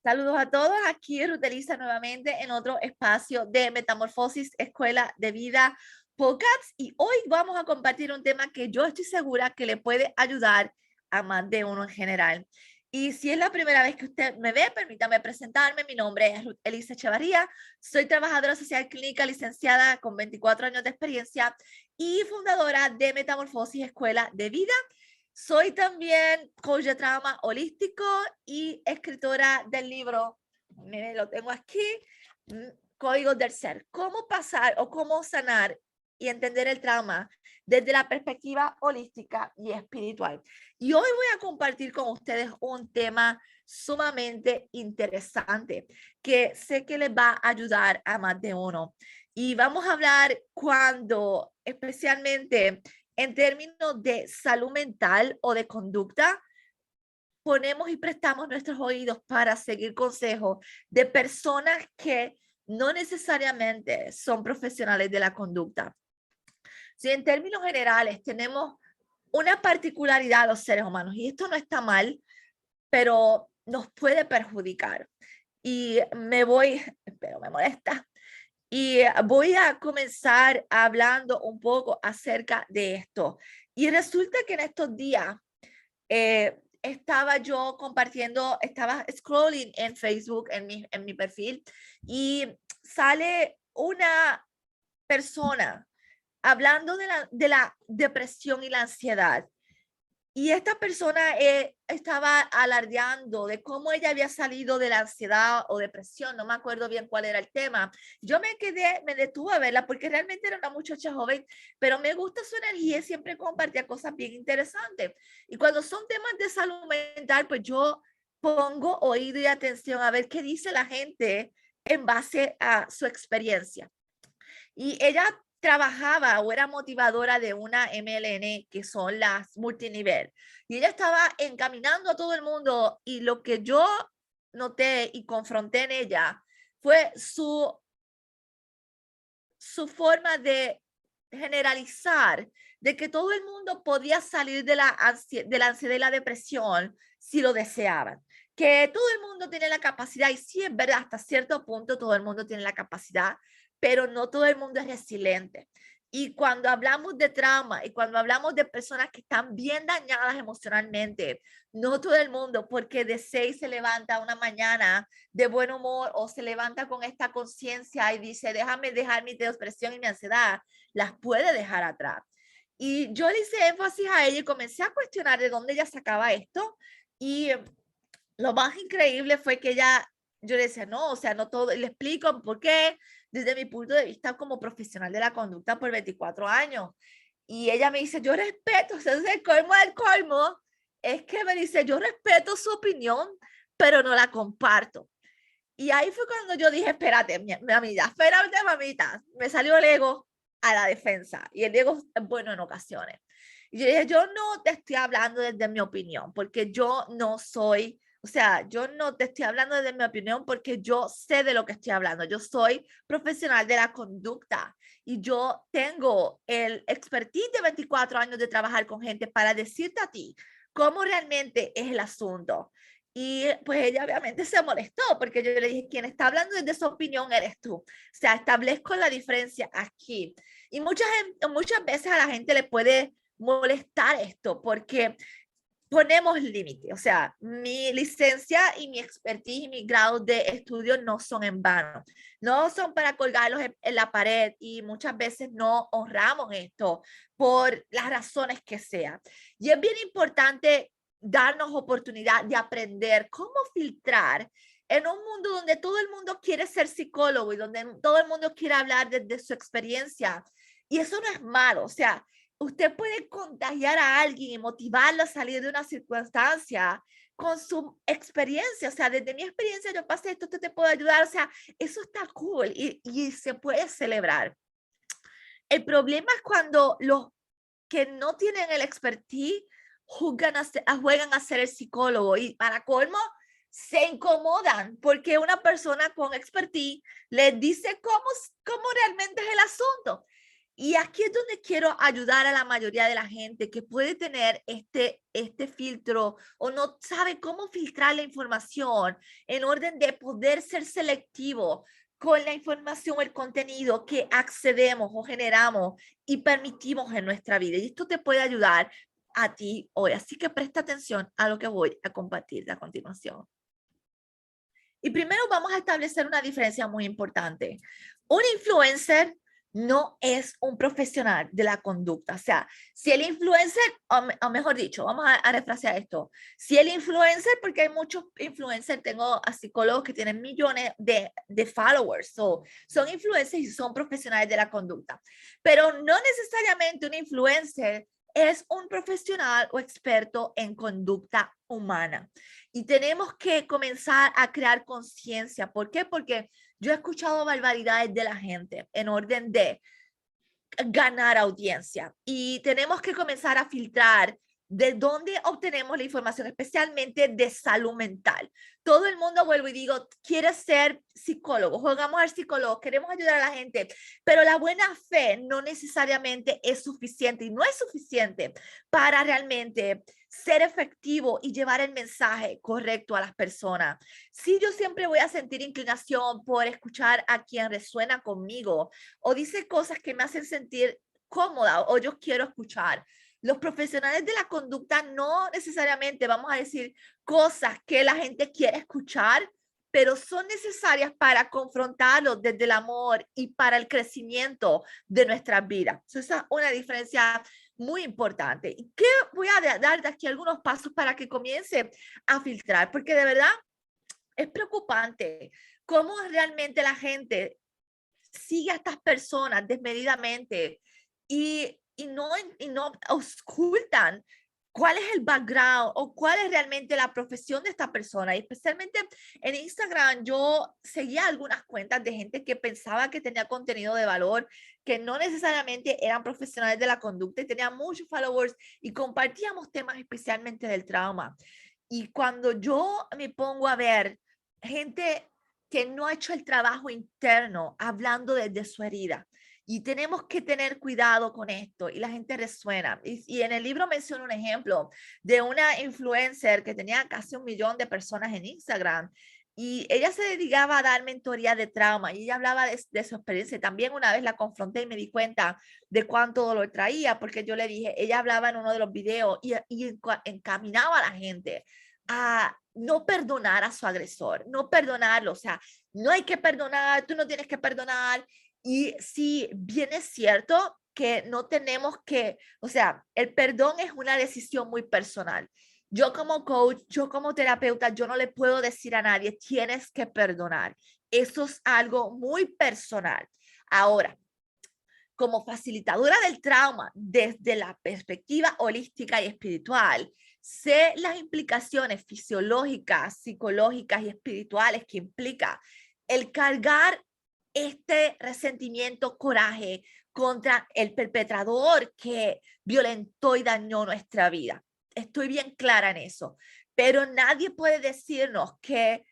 Saludos a todos, aquí Ruth Elisa nuevamente en otro espacio de Metamorfosis Escuela de Vida Podcast y hoy vamos a compartir un tema que yo estoy segura que le puede ayudar a más de uno en general. Y si es la primera vez que usted me ve, permítame presentarme. Mi nombre es Ruth Elisa Echevarría, soy trabajadora social clínica licenciada con 24 años de experiencia y fundadora de Metamorfosis Escuela de Vida. Soy también coach de trauma holístico y escritora del libro, miren, lo tengo aquí, Códigos del Ser, cómo pasar o cómo sanar y entender el trauma desde la perspectiva holística y espiritual. Y hoy voy a compartir con ustedes un tema sumamente interesante que sé que les va a ayudar a más de uno. Y vamos a hablar cuando especialmente en términos de salud mental o de conducta, ponemos y prestamos nuestros oídos para seguir consejos de personas que no necesariamente son profesionales de la conducta. Si en términos generales tenemos una particularidad los seres humanos, y esto no está mal, pero nos puede perjudicar. Y pero me molesta. Y voy a comenzar hablando un poco acerca de esto. Y resulta que en estos días estaba yo compartiendo, estaba scrolling en Facebook, en mi perfil, y sale una persona hablando de la depresión y la ansiedad. Y esta persona estaba alardeando de cómo ella había salido de la ansiedad o depresión, no me acuerdo bien cuál era el tema. Yo me detuve a verla porque realmente era una muchacha joven, pero me gusta su energía y siempre compartía cosas bien interesantes. Y cuando son temas de salud mental, pues yo pongo oído y atención a ver qué dice la gente en base a su experiencia. Y ella trabajaba o era motivadora de una MLN, que son las multinivel. Y ella estaba encaminando a todo el mundo y lo que yo noté y confronté en ella fue su forma de generalizar de que todo el mundo podía salir de la ansiedad y la depresión si lo deseaban, que todo el mundo tiene la capacidad, y sí es verdad, hasta cierto punto todo el mundo tiene la capacidad, pero no todo el mundo es resiliente. Y cuando hablamos de trauma y cuando hablamos de personas que están bien dañadas emocionalmente, no todo el mundo, porque desea y se levanta una mañana de buen humor o se levanta con esta conciencia y dice, déjame dejar mi depresión y mi ansiedad, las puede dejar atrás. Y yo le hice énfasis a ella y comencé a cuestionar de dónde ella sacaba esto. Y lo más increíble fue que yo le decía, no, o sea, no todo, le explico por qué, desde mi punto de vista como profesional de la conducta por 24 años. Y ella me dice, yo respeto, o sea, el colmo del colmo es que me dice, yo respeto su opinión, pero no la comparto. Y ahí fue cuando yo dije, espérate, mamita, espérate, mamita. Me salió el ego a la defensa. Y el ego es bueno en ocasiones. Y yo dije, yo no te estoy hablando desde mi opinión, porque yo no soy, o sea, yo no te estoy hablando desde mi opinión porque yo sé de lo que estoy hablando. Yo soy profesional de la conducta y yo tengo el expertise de 24 años de trabajar con gente para decirte a ti cómo realmente es el asunto. Y pues ella obviamente se molestó porque yo le dije, quien está hablando desde su opinión eres tú. O sea, establezco la diferencia aquí. Y muchas veces a la gente le puede molestar esto porque ponemos límite. O sea, mi licencia y mi expertise y mi grado de estudio no son en vano. No son para colgarlos en la pared y muchas veces no honramos esto por las razones que sea. Y es bien importante darnos oportunidad de aprender cómo filtrar en un mundo donde todo el mundo quiere ser psicólogo y donde todo el mundo quiere hablar desde su experiencia. Y eso no es malo, o sea, usted puede contagiar a alguien y motivarlo a salir de una circunstancia con su experiencia. O sea, desde mi experiencia yo pasé esto, te puedo ayudar. O sea, eso está cool y se puede celebrar. El problema es cuando los que no tienen el expertise juegan a ser el psicólogo y para colmo se incomodan porque una persona con expertise les dice cómo realmente es el asunto. Y aquí es donde quiero ayudar a la mayoría de la gente que puede tener este filtro o no sabe cómo filtrar la información en orden de poder ser selectivo con la información o el contenido que accedemos o generamos y permitimos en nuestra vida. Y esto te puede ayudar a ti hoy. Así que presta atención a lo que voy a compartir a continuación. Y primero vamos a establecer una diferencia muy importante. Un influencer no es un profesional de la conducta. O sea, si el influencer, o mejor dicho, vamos a refrasear esto. Si el influencer, porque hay muchos influencers, tengo a psicólogos que tienen millones de followers, son influencers y son profesionales de la conducta. Pero no necesariamente un influencer es un profesional o experto en conducta humana. Y tenemos que comenzar a crear conciencia. ¿Por qué? Porque yo he escuchado barbaridades de la gente en orden de ganar audiencia y tenemos que comenzar a filtrar de dónde obtenemos la información, especialmente de salud mental. Todo el mundo, vuelvo y digo, quiere ser psicólogo, jugamos al psicólogo, queremos ayudar a la gente, pero la buena fe no necesariamente es suficiente y no es suficiente para realmente ser efectivo y llevar el mensaje correcto a las personas. Sí, yo siempre voy a sentir inclinación por escuchar a quien resuena conmigo o dice cosas que me hacen sentir cómoda o yo quiero escuchar. Los profesionales de la conducta no necesariamente vamos a decir cosas que la gente quiere escuchar, pero son necesarias para confrontarlos desde el amor y para el crecimiento de nuestras vidas. Esa es una diferencia muy importante. ¿Y qué voy a dar de aquí algunos pasos para que comience a filtrar? Porque de verdad es preocupante cómo realmente la gente sigue a estas personas desmedidamente y no ocultan cuál es el background o cuál es realmente la profesión de esta persona. Y especialmente en Instagram yo seguía algunas cuentas de gente que pensaba que tenía contenido de valor, que no necesariamente eran profesionales de la conducta y tenían muchos followers y compartíamos temas especialmente del trauma. Y cuando yo me pongo a ver gente que no ha hecho el trabajo interno hablando desde su herida. Y tenemos que tener cuidado con esto y la gente resuena. Y en el libro menciono un ejemplo de una influencer que tenía casi 1 millón de personas en Instagram y ella se dedicaba a dar mentoría de trauma y ella hablaba de su experiencia. También una vez la confronté y me di cuenta de cuánto dolor traía porque yo le dije, ella hablaba en uno de los videos y encaminaba a la gente a no perdonar a su agresor, no perdonarlo, o sea, no hay que perdonar, tú no tienes que perdonar. Y sí, bien es cierto que no tenemos que, o sea, el perdón es una decisión muy personal. Yo como coach, yo como terapeuta, yo no le puedo decir a nadie, tienes que perdonar. Eso es algo muy personal. Ahora, como facilitadora del trauma desde la perspectiva holística y espiritual, sé las implicaciones fisiológicas, psicológicas y espirituales que implica el cargar este resentimiento, coraje contra el perpetrador que violentó y dañó nuestra vida. Estoy bien clara en eso, pero nadie puede decirnos que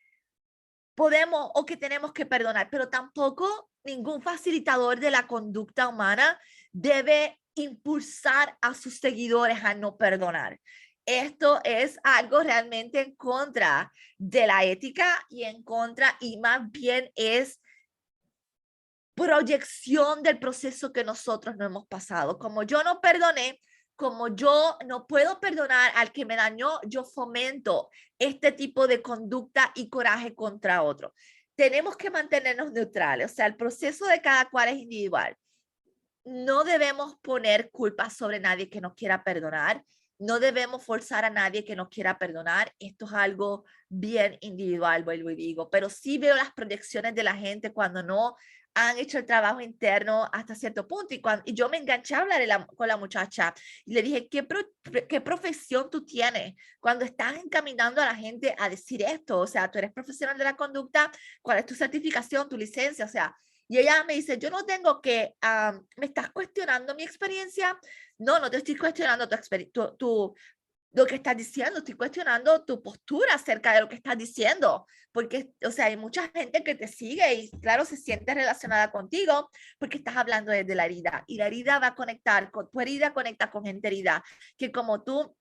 podemos o que tenemos que perdonar, pero tampoco ningún facilitador de la conducta humana debe impulsar a sus seguidores a no perdonar. Esto es algo realmente en contra de la ética y en contra, y más bien es proyección del proceso que nosotros no hemos pasado. Como yo no perdoné, como yo no puedo perdonar al que me dañó, yo fomento este tipo de conducta y coraje contra otro. Tenemos que mantenernos neutrales, o sea, el proceso de cada cual es individual. No debemos poner culpa sobre nadie que no quiera perdonar. No debemos forzar a nadie que no quiera perdonar. Esto es algo bien individual, vuelvo y digo, pero sí veo las proyecciones de la gente cuando no han hecho el trabajo interno hasta cierto punto. Y yo me enganché a hablar con la muchacha y le dije, ¿qué profesión tú tienes cuando estás encaminando a la gente a decir esto? O sea, tú eres profesional de la conducta, ¿cuál es tu certificación, tu licencia? O sea, y ella me dice, yo no tengo que, ¿me estás cuestionando mi experiencia? No, no te estoy cuestionando tu lo que estás diciendo, estoy cuestionando tu postura acerca de lo que estás diciendo, porque, o sea, hay mucha gente que te sigue y, claro, se siente relacionada contigo porque estás hablando desde la herida y la herida va a conectar con, tu herida conecta con gente herida, que como tú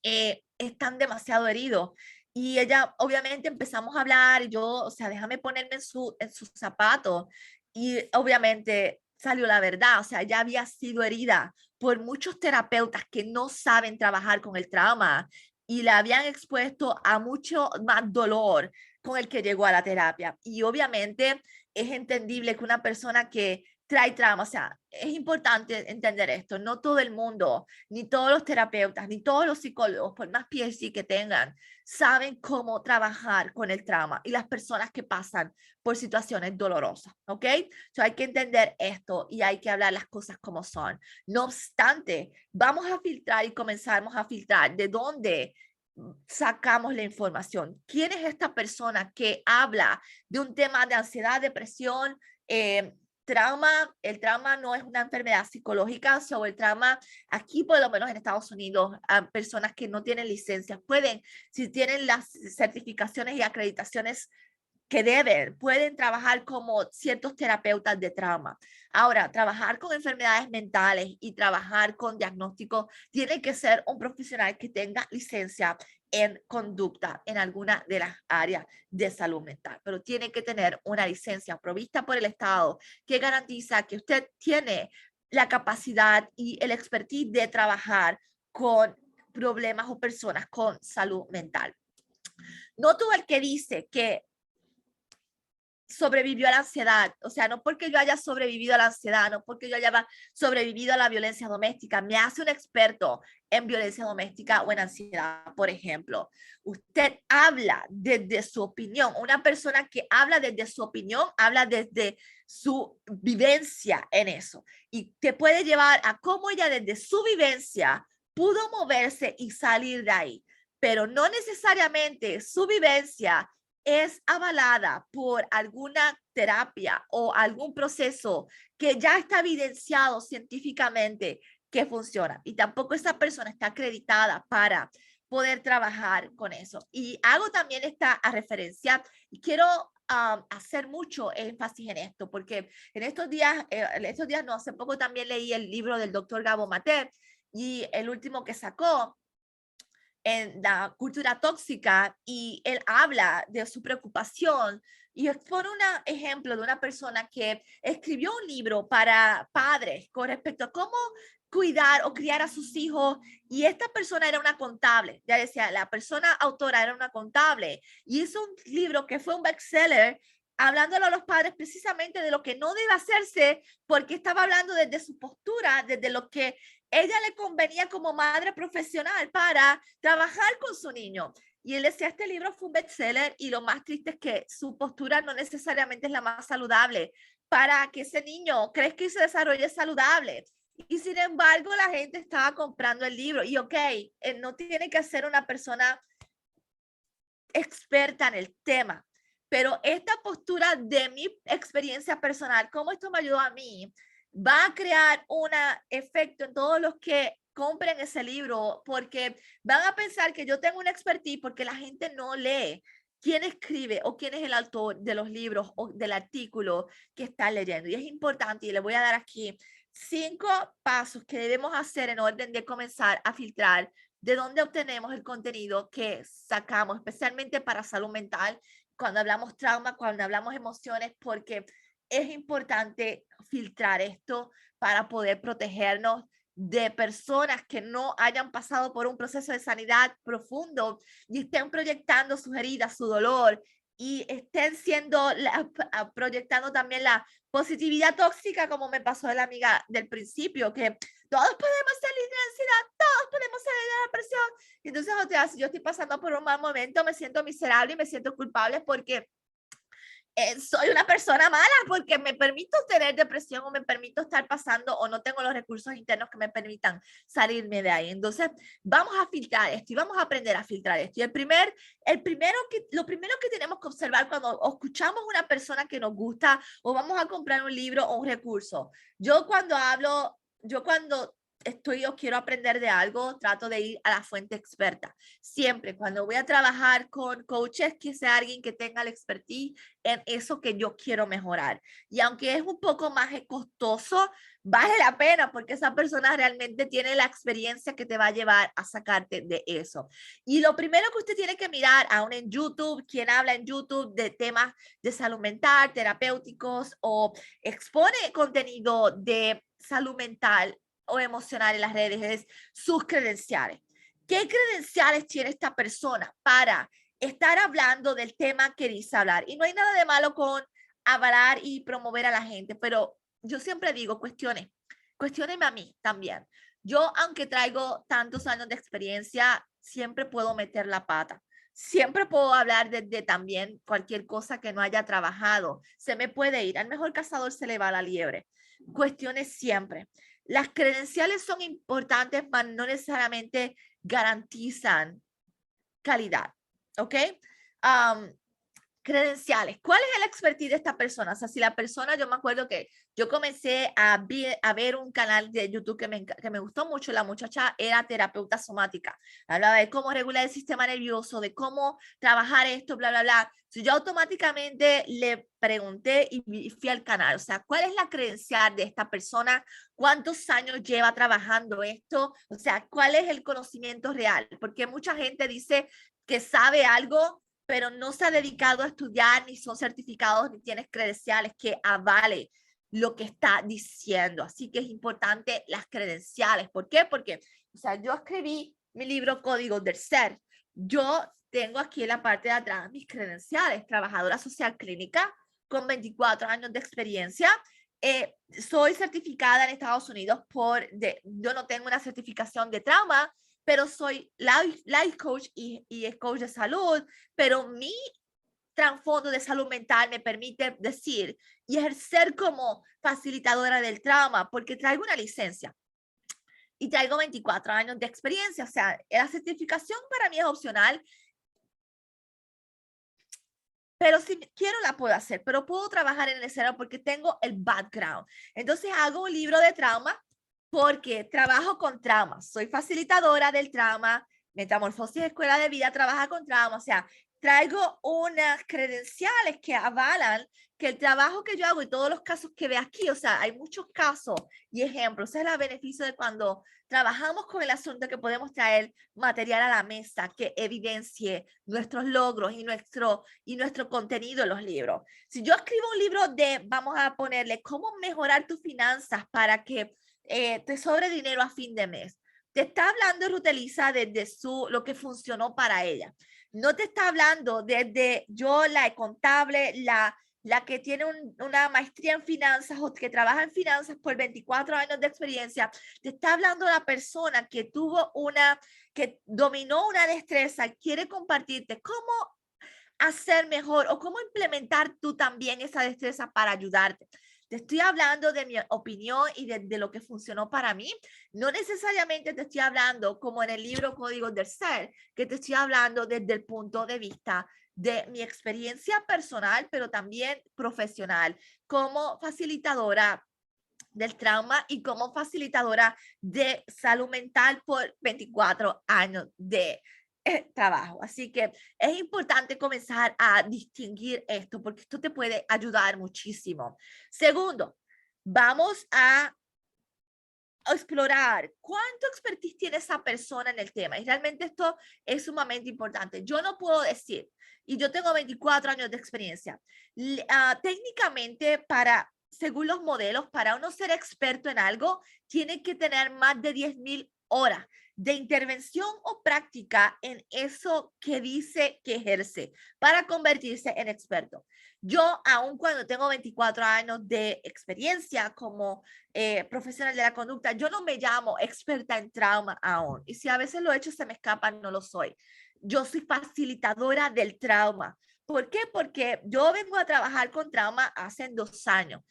están demasiado heridos. Y ella, obviamente, empezamos a hablar y yo, o sea, déjame ponerme en sus zapatos. Y obviamente salió la verdad, o sea, ella había sido herida por muchos terapeutas que no saben trabajar con el trauma y la habían expuesto a mucho más dolor con el que llegó a la terapia. Y obviamente es entendible que una persona que trae trauma, o sea, es importante entender esto, no todo el mundo, ni todos los terapeutas, ni todos los psicólogos, por más PhD que tengan, saben cómo trabajar con el trauma y las personas que pasan por situaciones dolorosas, ¿ok? So hay que entender esto y hay que hablar las cosas como son. No obstante, vamos a filtrar y comenzamos a filtrar de dónde sacamos la información. ¿Quién es esta persona que habla de un tema de ansiedad, depresión, trauma? El trauma no es una enfermedad psicológica, sobre el trauma aquí por lo menos en Estados Unidos, a personas que no tienen licencias pueden, si tienen las certificaciones y acreditaciones que pueden trabajar como ciertos terapeutas de trauma. Ahora, trabajar con enfermedades mentales y trabajar con diagnóstico tiene que ser un profesional que tenga licencia en conducta en alguna de las áreas de salud mental, pero tiene que tener una licencia provista por el Estado que garantiza que usted tiene la capacidad y el expertise de trabajar con problemas o personas con salud mental. No todo el que dice que sobrevivió a la ansiedad, o sea, no porque yo haya sobrevivido a la ansiedad, no porque yo haya sobrevivido a la violencia doméstica, me hace un experto en violencia doméstica o en ansiedad, por ejemplo. Usted habla desde su opinión, una persona que habla desde su opinión, habla desde su vivencia en eso y te puede llevar a cómo ella desde su vivencia pudo moverse y salir de ahí, pero no necesariamente su vivencia es avalada por alguna terapia o algún proceso que ya está evidenciado científicamente que funciona. Y tampoco esa persona está acreditada para poder trabajar con eso. Y hago también esta referencia y quiero hacer mucho énfasis en esto, porque en estos días no, hace poco también leí el libro del doctor Gabo Maté y el último que sacó en la cultura tóxica y él habla de su preocupación y expone un ejemplo de una persona que escribió un libro para padres con respecto a cómo cuidar o criar a sus hijos y esta persona era una contable, ya decía, la persona autora era una contable y hizo un libro que fue un bestseller hablándole a los padres precisamente de lo que no debe hacerse porque estaba hablando desde su postura, desde lo que ella le convenía como madre profesional para trabajar con su niño. Y él decía, este libro fue un bestseller y lo más triste es que su postura no necesariamente es la más saludable para que ese niño crezca y se desarrolle saludable. Y sin embargo, la gente estaba comprando el libro. Y ok, no tiene que ser una persona experta en el tema, pero esta postura de mi experiencia personal, cómo esto me ayudó a mí, va a crear un efecto en todos los que compren ese libro, porque van a pensar que yo tengo una expertise porque la gente no lee quién escribe o quién es el autor de los libros o del artículo que está leyendo. Y es importante, y le voy a dar aquí 5 pasos que debemos hacer en orden de comenzar a filtrar de dónde obtenemos el contenido que sacamos, especialmente para salud mental, cuando hablamos trauma, cuando hablamos emociones, porque es importante filtrar esto para poder protegernos de personas que no hayan pasado por un proceso de sanidad profundo y estén proyectando sus heridas, su dolor y estén proyectando también la positividad tóxica, como me pasó de la amiga del principio, que todos podemos salir de la ansiedad, todos podemos salir de la depresión. Y entonces, o sea, si yo estoy pasando por un mal momento, me siento miserable y me siento culpable porque soy una persona mala, porque me permito tener depresión o me permito estar pasando o no tengo los recursos internos que me permitan salirme de ahí. Entonces, vamos a filtrar esto y vamos a aprender a filtrar esto. Y lo primero que tenemos que observar cuando escuchamos una persona que nos gusta o vamos a comprar un libro o un recurso, yo cuando estoy o quiero aprender de algo, trato de ir a la fuente experta. Siempre cuando voy a trabajar con coaches, que sea alguien que tenga la expertise en eso que yo quiero mejorar. Y aunque es un poco más costoso, vale la pena porque esa persona realmente tiene la experiencia que te va a llevar a sacarte de eso. Y lo primero que usted tiene que mirar, aún en YouTube, quien habla en YouTube de temas de salud mental, terapéuticos o expone contenido de salud mental o emocional en las redes, es sus credenciales. ¿Qué credenciales tiene esta persona para estar hablando del tema que dice hablar? Y no hay nada de malo con avalar y promover a la gente, pero yo siempre digo, cuestionenme a mí también. Yo, aunque traigo tantos años de experiencia, siempre puedo meter la pata. Siempre puedo hablar de también cualquier cosa que no haya trabajado. Se me puede ir. Al mejor cazador se le va la liebre. Cuestiones siempre. Las credenciales son importantes, pero no necesariamente garantizan calidad. ¿Ok? Credenciales. ¿Cuál es el expertise de esta persona? O sea, si la persona, yo me acuerdo que yo comencé a ver un canal de YouTube que me gustó mucho. La muchacha era terapeuta somática. Hablaba de cómo regular el sistema nervioso, de cómo trabajar esto, bla, bla, bla. So, yo automáticamente le pregunté y fui al canal. O sea, ¿cuál es la credencial de esta persona? ¿Cuántos años lleva trabajando esto? O sea, ¿cuál es el conocimiento real? Porque mucha gente dice que sabe algo, pero no se ha dedicado a estudiar, ni son certificados, ni tienes credenciales que avale lo que está diciendo. Así que es importante las credenciales. ¿Por qué? Porque, o sea, yo escribí mi libro Códigos del Ser. Yo tengo aquí en la parte de atrás mis credenciales, trabajadora social clínica con 24 años de experiencia. Soy certificada en Estados Unidos yo no tengo una certificación de trauma, pero soy life coach y coach de salud, pero mi trasfondo de salud mental me permite decir y ejercer como facilitadora del trauma, porque traigo una licencia y traigo 24 años de experiencia. O sea, la certificación para mí es opcional, pero si quiero la puedo hacer, pero puedo trabajar en el escenario porque tengo el background. Entonces hago un libro de trauma porque trabajo con trauma. Soy facilitadora del trauma, Metamorfosis Escuela de Vida trabaja con trauma. O sea, traigo unas credenciales que avalan que el trabajo que yo hago y todos los casos que ve aquí, o sea, hay muchos casos y ejemplos. Ese es el beneficio de cuando trabajamos con el asunto, que podemos traer material a la mesa que evidencie nuestros logros y nuestro contenido en los libros. Si yo escribo un libro de, vamos a ponerle, cómo mejorar tus finanzas para que te sobre dinero a fin de mes, te está hablando Ruteliza desde lo que funcionó para ella. No te está hablando desde yo, la contable, la que tiene una maestría en finanzas o que trabaja en finanzas por 24 años de experiencia. Te está hablando la persona que que dominó una destreza y quiere compartirte cómo hacer mejor o cómo implementar tú también esa destreza para ayudarte. Te estoy hablando de mi opinión y de lo que funcionó para mí. No necesariamente te estoy hablando como en el libro Códigos del Ser, que te estoy hablando desde el punto de vista de mi experiencia personal, pero también profesional, como facilitadora del trauma y como facilitadora de salud mental por 24 años de trabajo. Así que es importante comenzar a distinguir esto porque esto te puede ayudar muchísimo. Segundo, vamos a explorar cuánto expertise tiene esa persona en el tema. Y realmente esto es sumamente importante. Yo no puedo decir, y yo tengo 24 años de experiencia, técnicamente según los modelos, para uno ser experto en algo, tiene que tener más de 10,000 horas de intervención o práctica en eso que dice que ejerce para convertirse en experto. Yo, aun cuando tengo 24 años de experiencia como profesional de la conducta, yo no me llamo experta en trauma aún. Y si a veces lo he hecho, se me escapa, no lo soy. Yo soy facilitadora del trauma. ¿Por qué? Porque yo vengo a trabajar con trauma hace 2 años.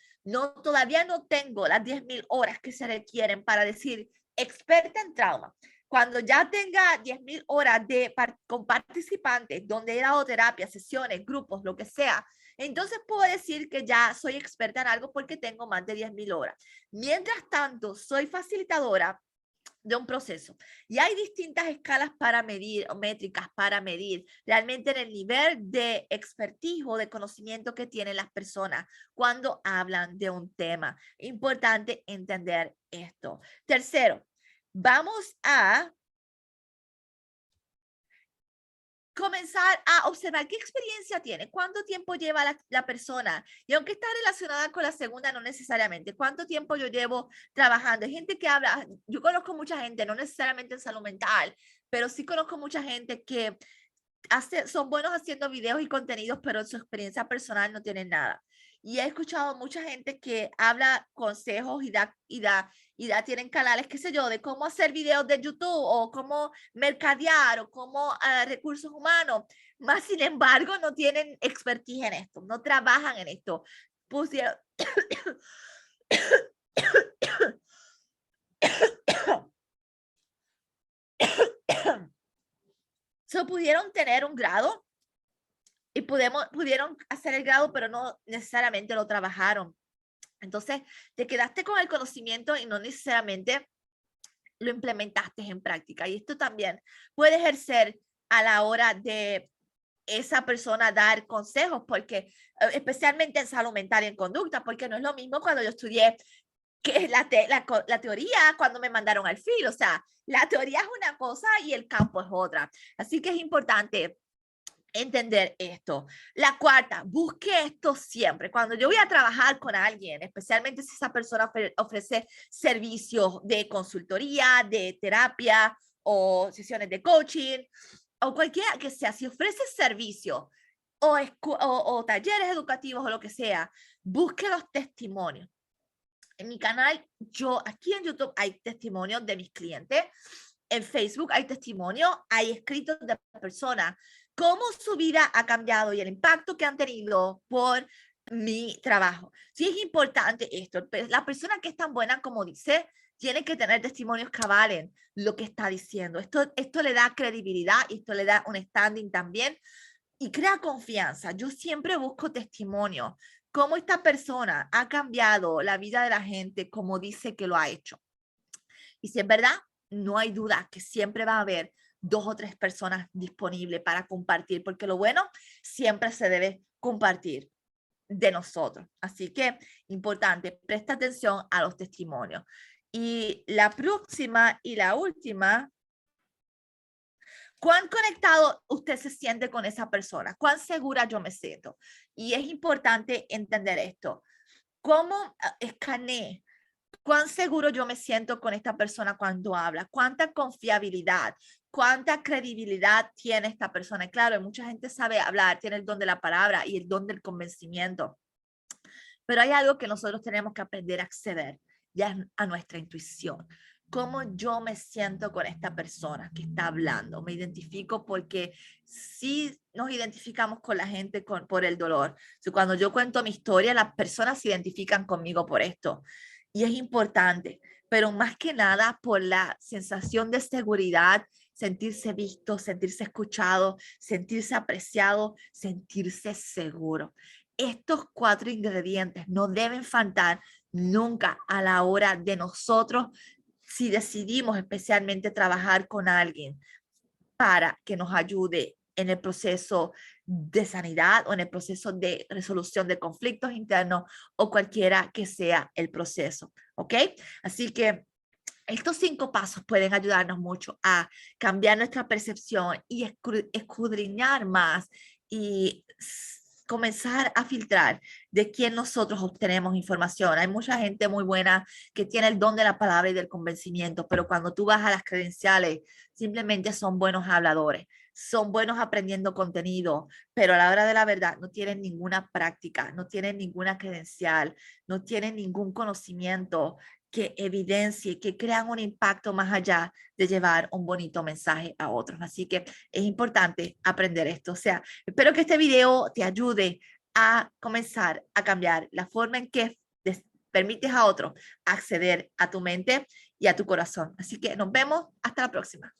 Todavía no tengo las 10,000 horas que se requieren para decir experta en trauma. Cuando ya tenga 10,000 horas con participantes, donde he dado terapia, sesiones, grupos, lo que sea, entonces puedo decir que ya soy experta en algo porque tengo más de 10,000 horas. Mientras tanto, soy facilitadora de un proceso. Y hay distintas escalas para medir o métricas para medir realmente en el nivel de expertise o de conocimiento que tienen las personas cuando hablan de un tema. Importante entender esto. Tercero, vamos a comenzar a observar qué experiencia tiene, cuánto tiempo lleva la persona. Y aunque está relacionada con la segunda, no necesariamente. ¿Cuánto tiempo yo llevo trabajando? Hay gente que habla, yo conozco mucha gente, no necesariamente en salud mental, pero sí conozco mucha gente que son buenos haciendo videos y contenidos, pero en su experiencia personal no tienen nada. Y he escuchado mucha gente que habla consejos tienen canales, qué sé yo, de cómo hacer videos de YouTube o cómo mercadear o cómo recursos humanos. Más sin embargo, no tienen expertise en esto, no trabajan en esto. Pusieron... pudieron tener un grado y pudieron hacer el grado, pero no necesariamente lo trabajaron. Entonces, te quedaste con el conocimiento y no necesariamente lo implementaste en práctica. Y esto también puede ejercer a la hora de esa persona dar consejos, porque especialmente en salud mental y en conducta, porque no es lo mismo cuando yo estudié que es la teoría cuando me mandaron al filo. O sea, la teoría es una cosa y el campo es otra. Así que es importante entender esto. La cuarta, busque esto siempre. Cuando yo voy a trabajar con alguien, especialmente si esa persona ofrece servicios de consultoría, de terapia o sesiones de coaching o cualquiera que sea, si ofrece servicios o talleres educativos o lo que sea, busque los testimonios. En mi canal, aquí en YouTube hay testimonios de mis clientes. En Facebook hay testimonios, hay escritos de personas, cómo su vida ha cambiado y el impacto que han tenido por mi trabajo. Sí es importante esto. La persona que es tan buena como dice, tiene que tener testimonios que avalen lo que está diciendo. Esto le da credibilidad y esto le da un standing también y crea confianza. Yo siempre busco testimonios. Cómo esta persona ha cambiado la vida de la gente como dice que lo ha hecho. Y si es verdad, no hay duda que siempre va a haber 2 o 3 personas disponibles para compartir, porque lo bueno siempre se debe compartir de nosotros. Así que, importante, presta atención a los testimonios. Y la próxima y la última, ¿cuán conectado usted se siente con esa persona? ¿Cuán segura yo me siento? Y es importante entender esto. ¿Cómo escaneé? ¿Cuán seguro yo me siento con esta persona cuando habla? ¿Cuánta confiabilidad? ¿Cuánta credibilidad tiene esta persona? Y claro, mucha gente sabe hablar, tiene el don de la palabra y el don del convencimiento. Pero hay algo que nosotros tenemos que aprender a acceder, ya a nuestra intuición. ¿Cómo yo me siento con esta persona que está hablando? Me identifico porque sí nos identificamos con la gente por el dolor. Cuando yo cuento mi historia, las personas se identifican conmigo por esto. Y es importante, pero más que nada por la sensación de seguridad, sentirse visto, sentirse escuchado, sentirse apreciado, sentirse seguro. Estos 4 ingredientes no deben faltar nunca a la hora de nosotros si decidimos especialmente trabajar con alguien para que nos ayude en el proceso de sanidad o en el proceso de resolución de conflictos internos o cualquiera que sea el proceso, ¿ok? Así que estos 5 pasos pueden ayudarnos mucho a cambiar nuestra percepción y escudriñar más y comenzar a filtrar de quién nosotros obtenemos información. Hay mucha gente muy buena que tiene el don de la palabra y del convencimiento, pero cuando tú vas a las credenciales, simplemente son buenos habladores, son buenos aprendiendo contenido, pero a la hora de la verdad no tienen ninguna práctica, no tienen ninguna credencial, no tienen ningún conocimiento que evidencie, que crean un impacto más allá de llevar un bonito mensaje a otros. Así que es importante aprender esto. O sea, espero que este video te ayude a comenzar a cambiar la forma en que permites a otros acceder a tu mente y a tu corazón. Así que nos vemos hasta la próxima.